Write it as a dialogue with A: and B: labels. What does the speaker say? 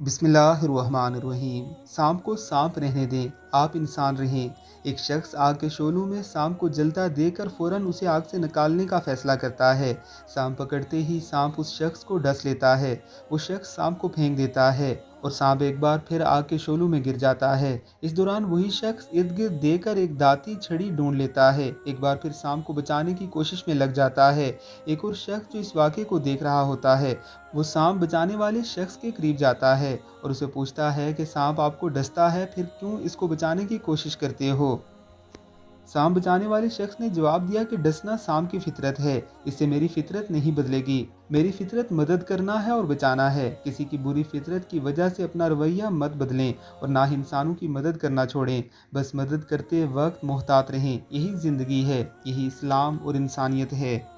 A: बिस्मिल्लाहिर्रहमानिर्रहीम। सांप को सांप रहने दें, आप इंसान रहें। एक शख्स आग के शोलों में सांप को जलता देखकर फौरन उसे आग से निकालने का फैसला करता है। सांप पकड़ते ही सांप उस शख्स को डस लेता है। वो शख्स सांप को फेंक देता है और सांप एक बार फिर आग के शोलों में गिर जाता है। इस दौरान वही शख्स इर्द गिर्द देखकर एक दाती छड़ी ढूंढ लेता है। एक बार फिर सांप को बचाने की कोशिश में लग जाता है। एक और शख्स जो इस वाक़े को देख रहा होता है, वो सांप बचाने वाले शख्स के करीब जाता है और उसे पूछता है कि सांप आपको डसता है, फिर क्यों इसको बचाने की कोशिश करते हो? सांप बचाने वाले शख्स ने जवाब दिया कि डसना सांप की फितरत है, इससे मेरी फितरत नहीं बदलेगी। मेरी फितरत मदद करना है और बचाना है। किसी की बुरी फितरत की वजह से अपना रवैया मत बदलें और ना ही इंसानों की मदद करना छोड़ें। बस मदद करते वक्त मोहतात रहें। यही ज़िंदगी है, यही इस्लाम और इंसानियत है।